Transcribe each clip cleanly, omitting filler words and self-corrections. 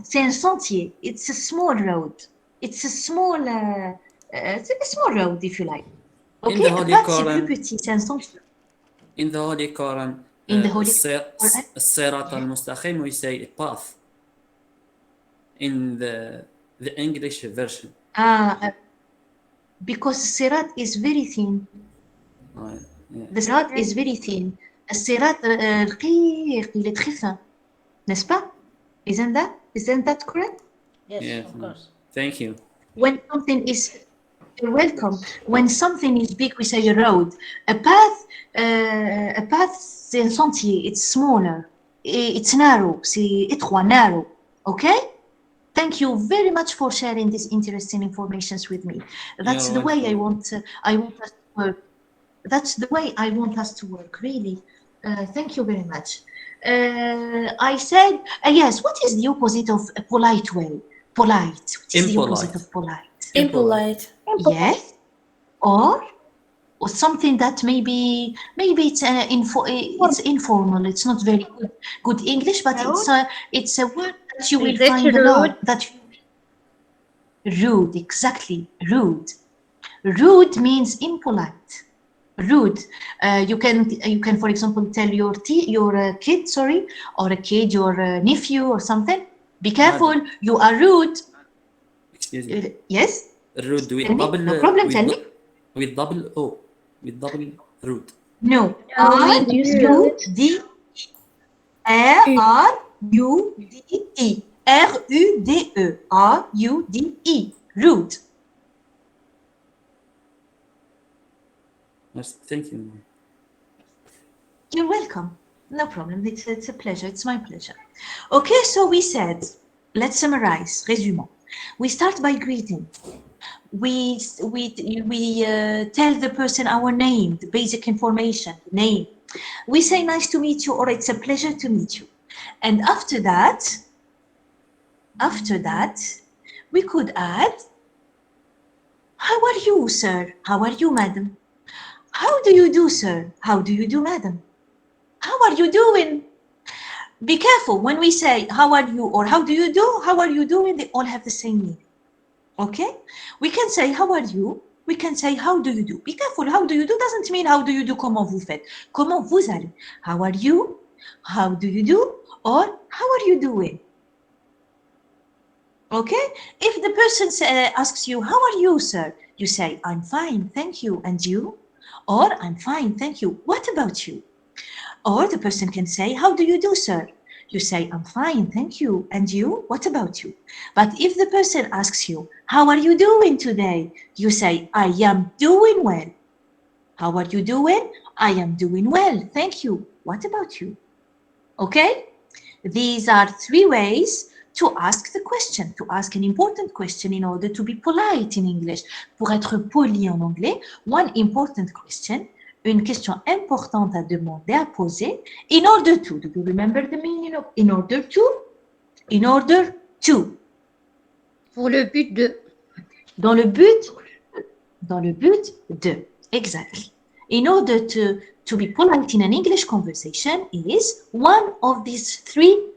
c'est un sentier. It's a small road. It's a small road, if you like. In Okay, the a Holy path, c'est plus Quran, petit, c'est un sentier. in the Holy Quran, In the Holy Quran. الصراط Yeah. المستقيم, we say path in the English version. Because Sirat is very thin. Yeah. The Sirat is very thin. الصراط رقيق, il est très fin. N'est-ce pas? Isn't that correct? Yes, Yeah. of course. Thank you. When something is You're welcome. When something is big, we say a road. A path, c'est un sentier. It's smaller. It's narrow. C'est étroit, narrow. Okay? Thank you very much for sharing this interesting information with me. That's You're the way I welcome. want us to work. That's the way I want us to work, really. Thank you very much. I said, yes, what is the opposite of a polite way? Polite. What is the opposite of polite? Impolite. Yes. Or something that maybe it's it's informal. It's not very good English, but it's a word that you will find a lot. Rude, exactly. Rude means impolite. Rude. You can, for example, tell your kid, or a kid, your nephew or something. Be careful, you are rude. Excuse me. Yes. Rude with Tell me. double. No problem. Tell me. With double O. With double rude. No. R-U-D. R-U-D-E. R-U-D-E. R-U-D-E. Rude. Yes, thank you. You're welcome. No problem. It's a pleasure. It's my pleasure. Okay, so we said, let's summarize. Résumons. We start by greeting. We tell the person our name, the basic information, name. We say nice to meet you, or it's a pleasure to meet you. And after that, we could add, how are you, sir? How are you, madam? How do you do, sir? How do you do, madam? How are you doing? Be careful when we say how are you or how do you do, how are you doing, they all have the same meaning. Okay? We can say how are you, we can say how do you do. Be careful, how do you do doesn't mean how do you do, comment vous faites. Comment vous allez. How are you? How do you do? Or how are you doing? Okay? If the person asks you, how are you, sir? You say, I'm fine, thank you. And you? Or I'm fine, thank you. What about you? Or the person can say, how do you do, sir? You say, I'm fine, thank you. And you? What about you? But if the person asks you, how are you doing today? You say, I am doing well. How are you doing? I am doing well, thank you. What about you? Okay? These are 3 ways to ask the question, to ask an important question in order to be polite in English. Pour être poli en anglais, one important question, une question importante à demander, à poser, in order to. Do you remember the meaning of in order to? In order to. Pour le but de. Dans le but de. Exactly. In order to be polite in an English conversation is one of these 3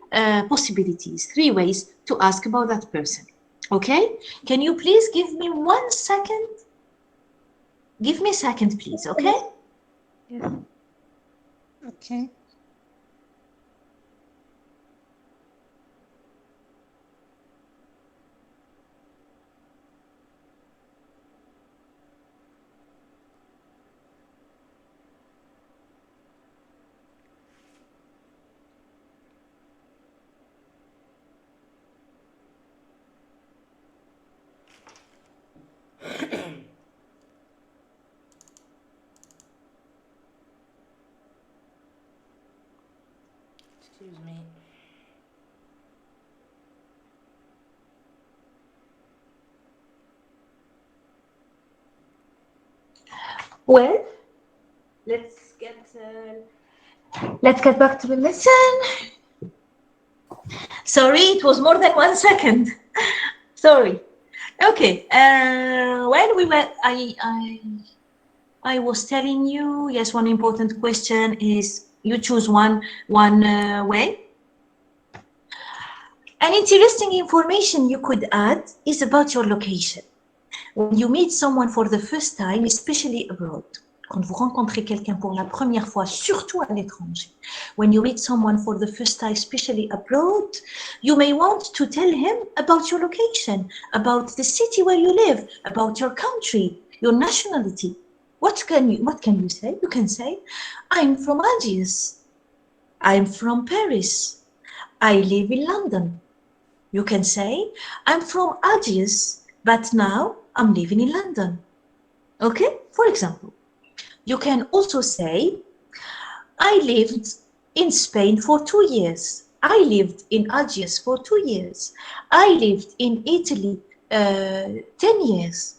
possibilities, 3 ways to ask about that person. Okay? Can you please give me 1 second? Give me a second, please, okay? Yes. Okay. Excuse me. Well, let's get back to the lesson. Sorry, it was more than 1 second. Sorry. Okay. Well, I was telling you, yes, one important question is you choose one way. An interesting information you could add is about your location. When you meet someone for the first time, especially abroad, quand vous rencontrez quelqu'un pour la première fois, surtout à l'étranger, when you meet someone for the first time, especially abroad, you may want to tell him about your location, about the city where you live, about your country, your nationality. What can you say? You can say, I'm from Algiers. I'm from Paris. I live in London. You can say, I'm from Algiers, but now I'm living in London. Okay? For example, you can also say, I lived in Spain for 2 years. I lived in Algiers for 2 years. I lived in Italy 10 years.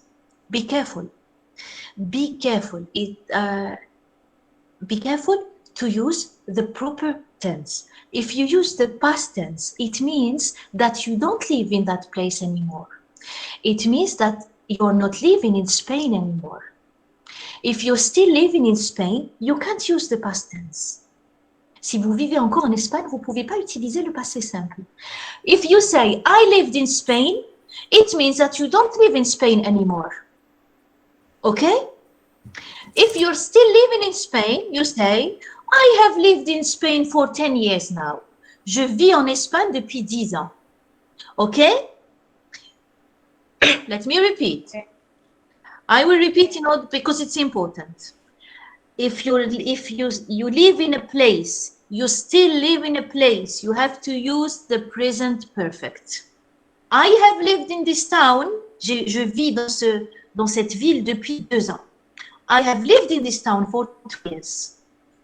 Be careful. Be careful. Be careful to use the proper tense. If you use the past tense, it means that you don't live in that place anymore. It means that you're not living in Spain anymore. If you're still living in Spain, you can't use the past tense. Si vous vivez encore en Espagne, vous ne pouvez pas utiliser le passé simple. If you say, I lived in Spain, it means that you don't live in Spain anymore. Okay? If you're still living in Spain, you say, I have lived in Spain for 10 years now. Je vis en Espagne depuis 10 ans. Okay? Let me repeat. I will repeat in order because it's important. If you live in a place, you still live in a place, you have to use the present perfect. I have lived in this town. Je vis dans cette ville depuis 2 ans. I have lived in this town for 2 years.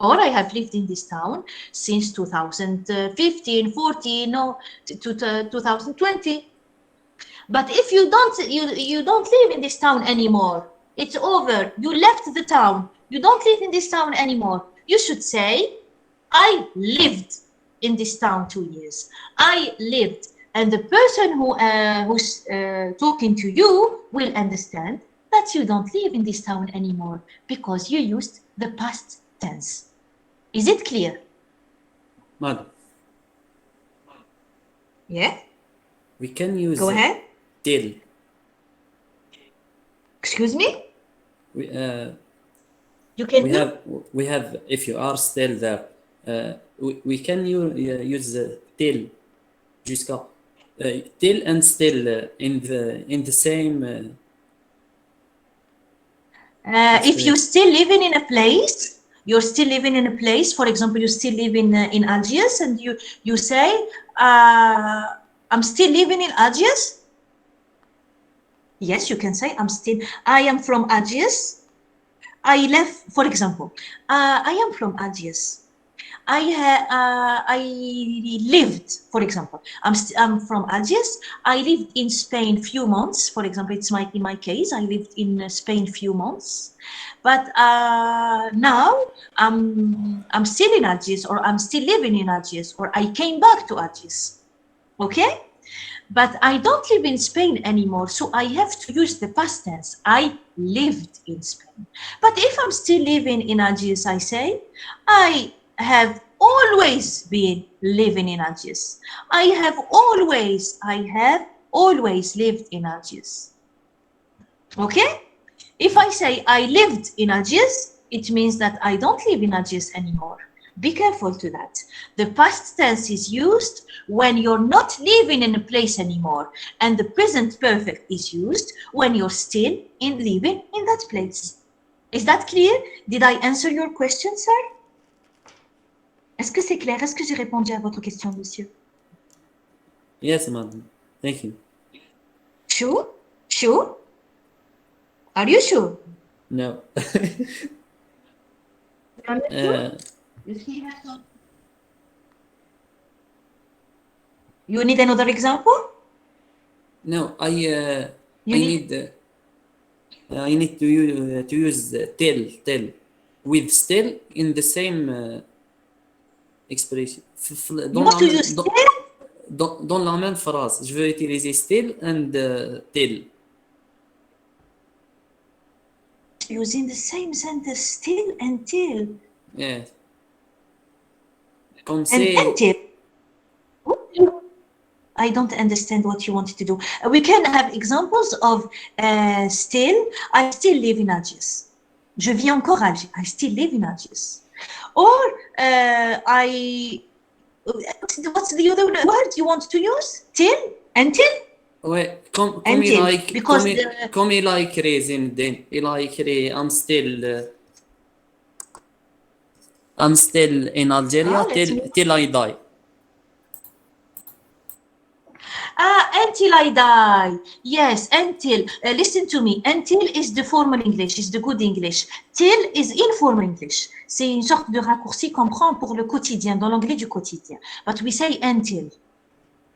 Or I have lived in this town since 2015, 14, or 2020. But if you don't live in this town anymore, it's over. You left the town. You don't live in this town anymore. You should say, I lived in this town 2 years. I lived. And the person who's talking to you will understand that you don't live in this town anymore because you used the past tense. Is it clear? Madam, Yeah? we can use Go ahead. till. Excuse me? We, You can we have, if you are still there, we can use till jusqu'à till and still in the same. If you're still living in a place, you're still living in a place. For example, you still live in Algiers, and you say, "I'm still living in Algiers." Yes, you can say, I am from Algiers. I left, for example, I am from Algiers. I lived, for example, I'm from Algiers. I lived in Spain few months. For example, in my case, I lived in Spain few months. But now I'm still in Algiers, or I'm still living in Algiers, or I came back to Algiers. Okay? But I don't live in Spain anymore, so I have to use the past tense. I lived in Spain. But if I'm still living in Algiers, I say, I have always been living in Algiers. I have always lived in Algiers. Okay? If I say I lived in Algiers, it means that I don't live in Algiers anymore. Be careful to that. The past tense is used when you're not living in a place anymore, and the present perfect is used when you're still living in that place. Is that clear? Did I answer your question, sir? Est-ce que c'est clair? Est-ce que j'ai répondu à votre question, monsieur? Yes, madam. Thank you. Sure? Sure? Are you sure? No. You need another example? No, I need- need to use till with still in the same expression. You want to use still? Dans la même phrase, je veux utiliser still and till. Using the same sentence, still and till. Yes. Comme And c'est until. I don't understand what you wanted to do. We can have examples of still. I still live in Algiers. Je vis encore à Alger. I still live in Algiers. Or what's the other word you want to use? Till? Until? Ouais, comme il Until. like, Because comme il like raising then, il like I'm still in Algeria let's move. till I die. Until I die. Yes, until. Listen to me. Until is the formal English, is the good English. Till is informal English. C'est une sorte de raccourci qu'on prend pour le quotidien, dans l'anglais du quotidien. But we say until.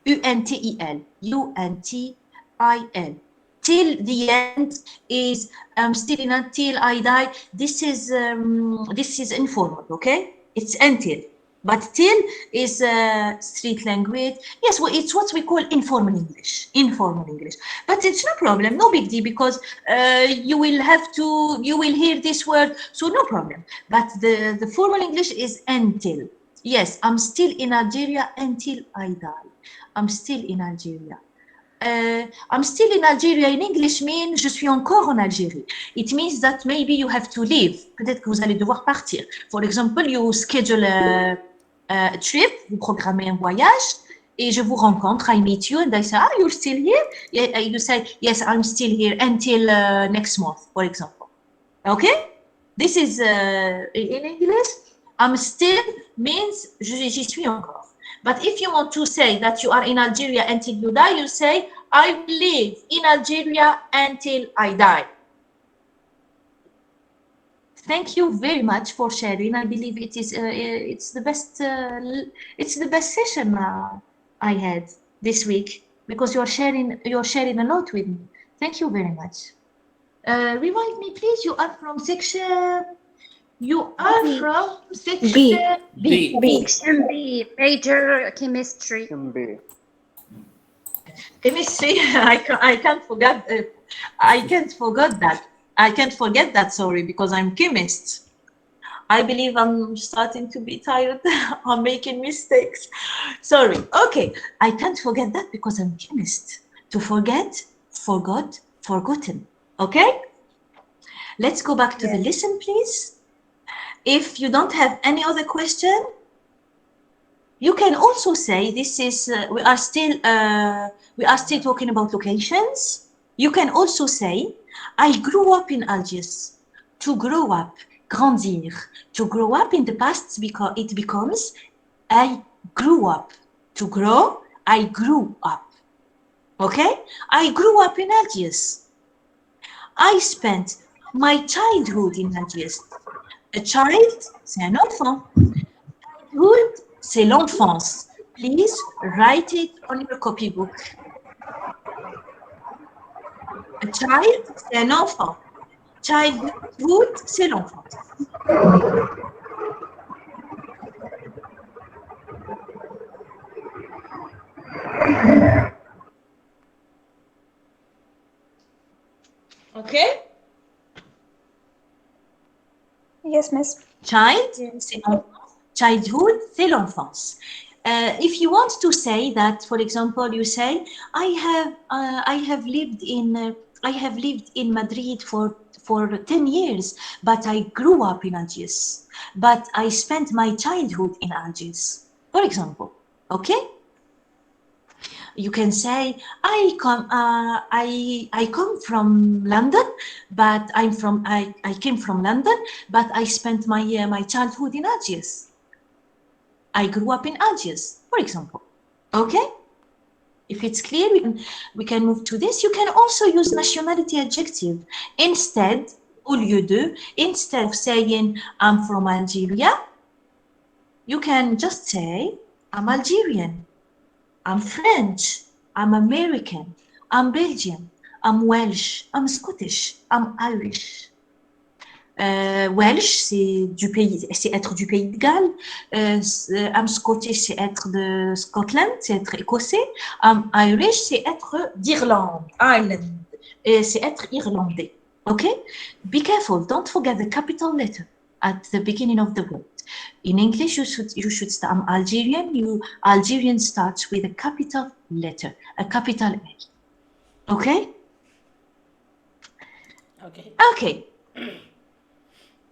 U-N-T-I-L. U-N-T-I-L. Till the end is still in until I die. This is informal, okay? It's until. But till is street language. Yes, well, it's what we call informal English. Informal English. But it's no problem, no big deal, because you will hear this word, so no problem. But the formal English is until. Yes, I'm still in Algeria until I die. I'm still in Algeria. I'm still in Algeria in English means je suis encore en Algérie. It means that maybe you have to leave. Peut-être que vous allez devoir partir. For example, you schedule a trip, vous programmez un voyage, et je vous rencontre, I meet you, and I say, you're still here? You say, yes, I'm still here until next month, for example. Okay? This is, in English, I'm still means j'y suis encore. But if you want to say that you are in Algeria until you die, you say, I will live in Algeria until I die. Thank you very much for sharing. I believe it is it's the best session I had this week, because you're sharing a lot with me. Thank you very much. Remind me, please. You are from section. You are from section B. Section B, major chemistry. Chemistry. I can't forget. I can't forget that. I can't forget that. Sorry, because I'm chemist. I believe I'm starting to be tired. I'm making mistakes. Sorry. Okay. I can't forget that because I'm chemist. To forget, forgot, forgotten. Okay. Let's go back to the lesson, please. If you don't have any other question, you can also say this is we are still talking about locations. You can also say I grew up in Algiers. To grow up, grandir. To grow up in the past, because it becomes I grew up. To grow, I grew up. Okay? I grew up in Algiers. I spent my childhood in Algiers. A child, c'est un enfant. Childhood, c'est l'enfance. Please write it on your copybook. A child, c'est un enfant. Childhood, c'est l'enfance. Okay? Yes, miss. Child, c'est enfant. Childhood, c'est l'enfance. If you want to say that, for example, you say, I have lived in Madrid for 10 years, but I grew up in Algiers. But I spent my childhood in Algiers, for example. Okay? You can say, I come from London, but I came from London, but I spent my childhood in Algiers. I grew up in Algiers, for example. Okay? If it's clear, we can move to this. You can also use nationality adjective. Instead, au lieu de, instead of saying I'm from Algeria, you can just say I'm Algerian, I'm French, I'm American, I'm Belgian, I'm Welsh, I'm Scottish, I'm Irish. Welsh, c'est être du pays de Galles. I'm Scottish, c'est être de Scotland, c'est être écossais. I'm Irish, c'est être d'Irlande, Ireland, c'est être irlandais. Okay? Be careful, don't forget the capital letter at the beginning of the word. In English, you should start. I'm Algerian. Algerian starts with a capital letter, a capital A. Okay? Okay. Okay.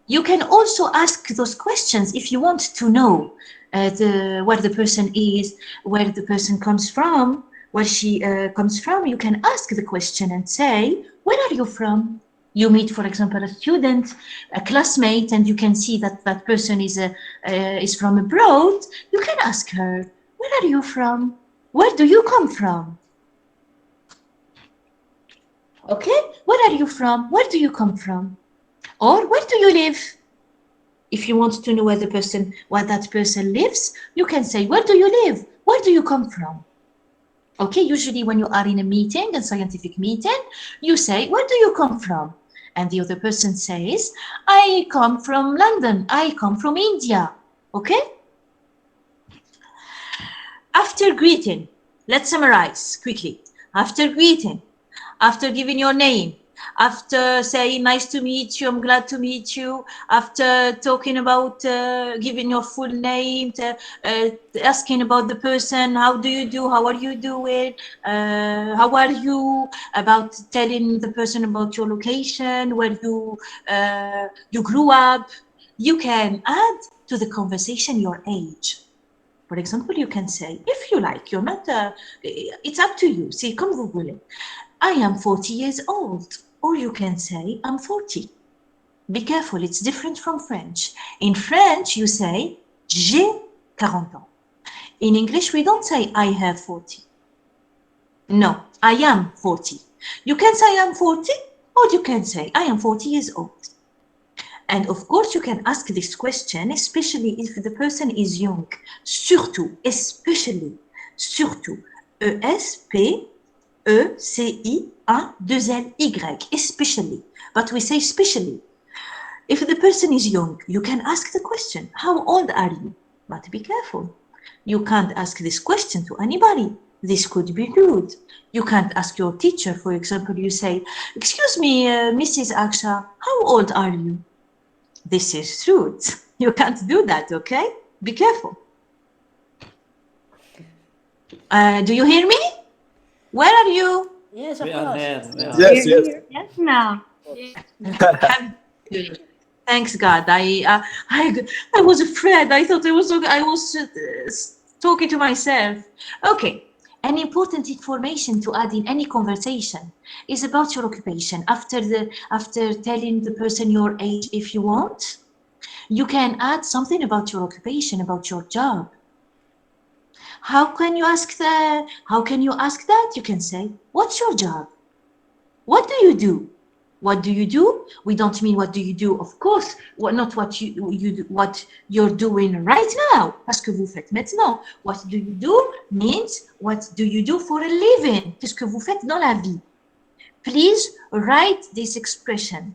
You can also ask those questions if you want to know where the person is, where the person comes from, where she comes from. You can ask the question and say, where are you from? You meet, for example, a student, a classmate, and you can see that that person is from abroad. You can ask her, where are you from? Where do you come from? Okay? Where are you from? Where do you come from? Or where do you live? If you want to know where that person lives, you can say, where do you live? Where do you come from? Okay, usually when you are in a meeting, a scientific meeting, you say, where do you come from? And the other person says, I come from London. I come from India. Okay? After greeting, let's summarize quickly. After greeting, after giving your name, after saying nice to meet you, I'm glad to meet you, after talking about giving your full name, asking about the person, how do you do, how are you doing, how are you, about telling the person about your location, where you grew up, you can add to the conversation your age. For example, you can say, if you like, you're not, it's up to you. See, come Google it. I am 40 years old. Or you can say, I'm 40. Be careful, it's different from French. In French, you say, j'ai 40 ans. In English, we don't say, I have 40. No, I am 40. You can say, I'm 40, or you can say, I am 40 years old. And of course, you can ask this question, especially if the person is young. Surtout, especially, surtout, E-S-P-E-C-I-A-2-L-Y, especially. But we say especially. If the person is young, you can ask the question, how old are you? But be careful. You can't ask this question to anybody. This could be rude. You can't ask your teacher, for example, you say, excuse me, Mrs. Aksha, how old are you? This is rude. You can't do that, okay? Be careful. Do you hear me? Where are you? Yes, of We are course. here. We are. Yes, yes. Yes, now. Thanks God. I was afraid. I thought I was talking to myself. Okay. An important information to add in any conversation is about your occupation. After telling the person your age, if you want, you can add something about your occupation, about your job. How can you ask that? You can say, what's your job? What do you do? What do you do? We don't mean what do you do, of course, not what what you're doing right now, parce que vous faites maintenant. What do you do means what do you do for a living, qu'est-ce que vous faites dans la vie. Please write this expression,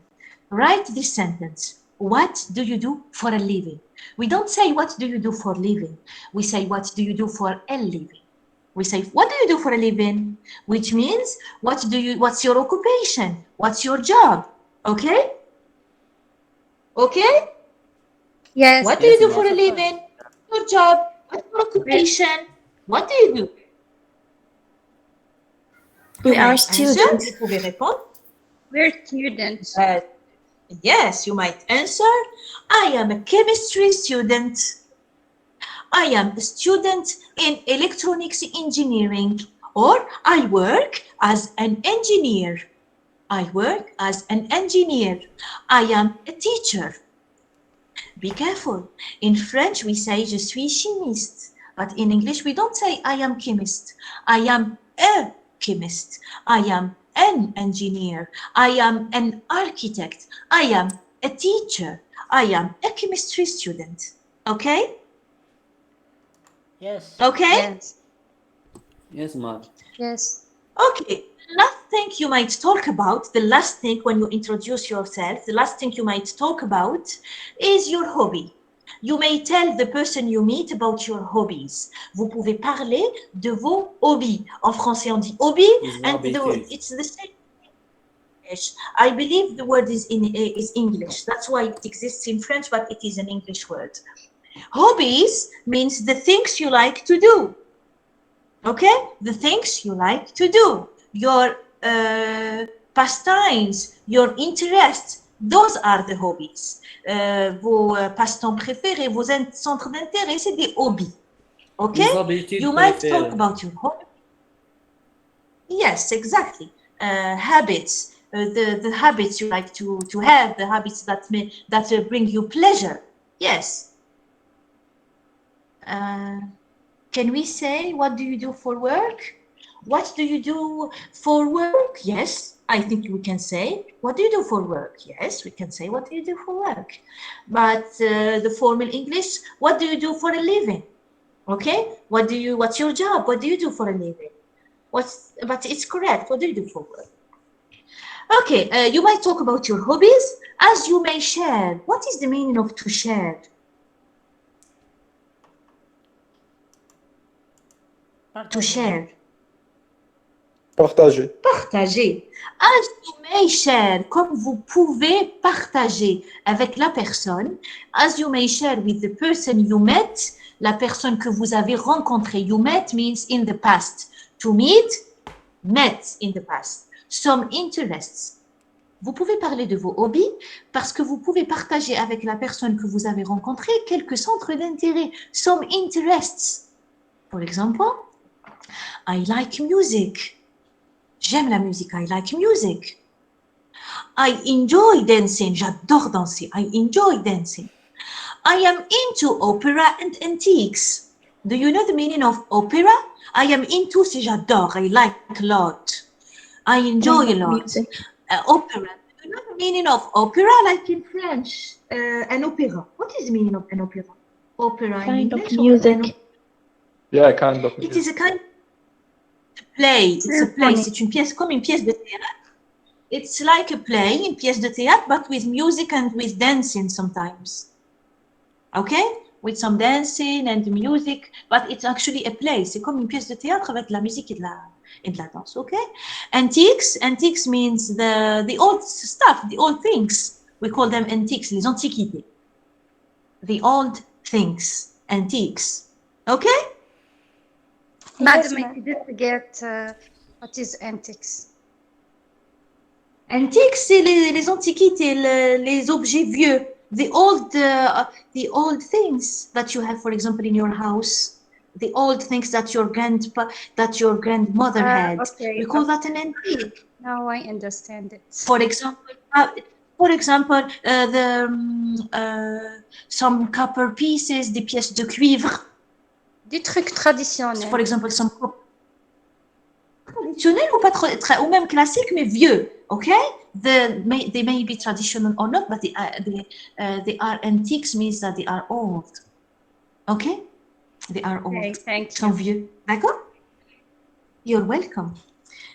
write this sentence. What do you do for a living? We don't say what do you do for a living. We say what do you do for a living. We say, what do you do for a living? Which means, what's your occupation? What's your job? Okay? Okay? Yes. What do you do Yes, for a of course. living? Your job? What's your occupation? What do you do? We You are might answer. students. Vous pouvez répondre. We're students. Yes, you might answer. I am a chemistry student. I am a student in electronics engineering, or I work as an engineer. I work as an engineer. I am a teacher. Be careful. In French, we say je suis chimiste, but in English, we don't say I am chemist. I am a chemist. I am an engineer. I am an architect. I am a teacher. I am a chemistry student. Okay? Yes. Okay? Yes. Yes, Mar. Yes. Okay. Last thing you might talk about, the last thing when you introduce yourself, the last thing you might talk about is your hobby. You may tell the person you meet about your hobbies. Vous pouvez parler de vos hobbies. En français, on dit hobby, and it's the same. I believe the word is English. That's why it exists in French, but it is an English word. Hobbies means the things you like to do. Okay? The things you like to do. Your pastimes, your interests, those are the hobbies. Vos passe-temps préférés, vos centres d'intérêt, c'est des hobbies. Okay? Les habitudes You might talk préférées. about your hobby. Yes, exactly. Habits, the habits you like to have, the habits that bring you pleasure. Yes. Can we say, what do you do for work? What do you do for work? Yes, I think we can say, what do you do for work? Yes, we can say, what do you do for work? But the formal English, what do you do for a living? Okay, what's your job? What do you do for a living? But it's correct, what do you do for work? Okay, you might talk about your hobbies as you may share. What is the meaning of to share? To share. Partager. Partager. As you may share, comme vous pouvez partager avec la personne. As you may share with the person you met, la personne que vous avez rencontrée. You met means in the past. To meet, met in the past. Some interests. Vous pouvez parler de vos hobbies parce que vous pouvez partager avec la personne que vous avez rencontrée quelques centres d'intérêt. Some interests. For example, I like music. J'aime la musique. I like music. I enjoy dancing. J'adore danser. I enjoy dancing. I am into opera and antiques. Do you know the meaning of opera? I am into, c'est j'adore. I like a lot. I enjoy a lot. Opera. Do you know the meaning of opera? Like in French, an opera. What is the meaning of an opera? Opera in English? Music. Yeah, kind of. It is a kind of play. It's a play. C'est une pièce comme une pièce de théâtre. It's like a play, une pièce de théâtre, but with music and with dancing sometimes. Okay? With some dancing and music, but it's actually a play. C'est comme une pièce de théâtre avec de la musique et de la danse. Okay? Antiques means the old stuff, the old things. We call them antiques, les antiquités. The old things, antiques. Okay? Madam, I didn't get what is antiques. Antiques, c'est les antiquités, les objets vieux. The old things that you have, for example, in your house. The old things that your grandmother had. Okay, We call that an antique. Now I understand it. For example, some copper pieces, des pièces de cuivre. Des trucs traditionnels. For example, some traditionnel ou pas ou même classique mais vieux, okay? They may be traditional or not, but they are antiques means that they are old, okay? They are old. Okay, thank you. Sont vieux, d'accord? You're welcome.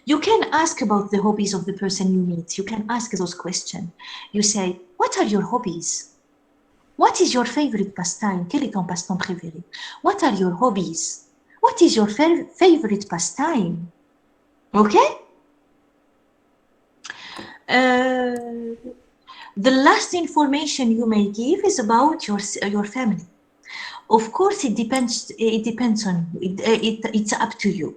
You can ask about the hobbies of the person you meet. You can ask those questions. You say, what are your hobbies? What is your favorite pastime? Quel est ton passe-temps préféré? What are your hobbies? What is your favorite pastime? Okay? The last information you may give is about your family. Of course, it depends on it's up to you.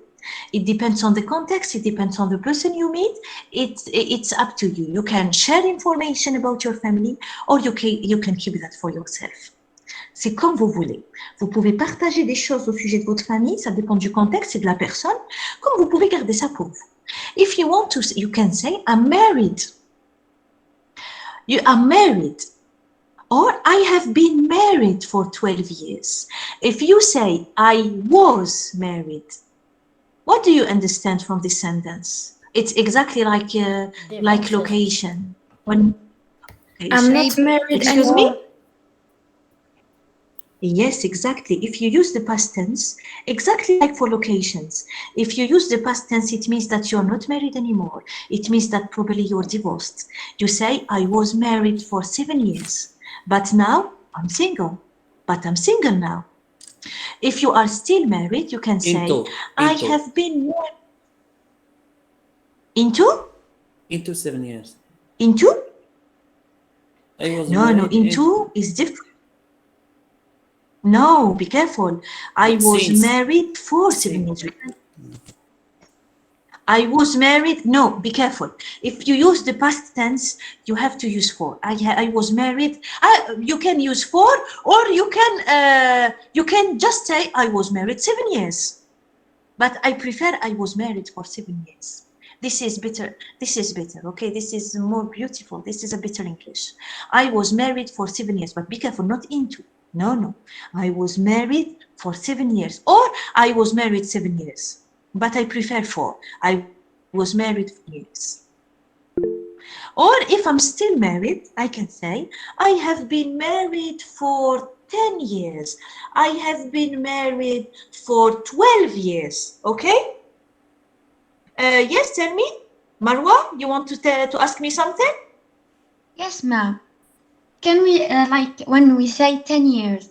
It depends on the context, it depends on the person you meet. It's up to you. You can share information about your family or you can keep that for yourself. C'est comme vous voulez. Vous pouvez partager des choses au sujet de votre famille, ça dépend du contexte et de la personne, comme vous pouvez garder ça pour vous. If you want to, you can say, I'm married. You are married. Or I have been married for 12 years. If you say, I was married, what do you understand from this sentence? It's exactly like location. When I'm not married Excuse anymore. me? Yes, exactly. If you use the past tense, exactly like for locations, if you use the past tense, it means that you're not married anymore. It means that probably you're divorced. You say, I was married for 7 years, but now I'm single. But I'm single now. If you are still married, you can say, I have been married. Into 7 years. Into? I was No, married into is different. No, be careful. I was Since. married for 7 years. I was married. No, be careful. If you use the past tense, you have to use for. I was married. You can use for, or you can just say I was married 7 years. But I prefer I was married for 7 years. This is better. This is better. Okay, this is more beautiful. This is a better English. I was married for 7 years, but be careful, not into. No, no. I was married for 7 years, or I was married 7 years. But I prefer for. I was married for years. Or if I'm still married, I can say, I have been married for 10 years. I have been married for 12 years. Okay? Yes, tell me. Marwa, you want to ask me something? Yes, ma'am. Can we, like, when we say 10 years,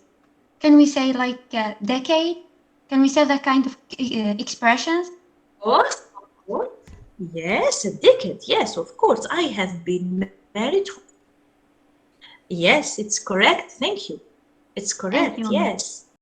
can we say like decade? Can we say that kind of expressions? Of course. Yes, a decade. Yes, of course. I have been married. Yes, it's correct. Thank you. It's correct. Thank you, ma'am. Yes.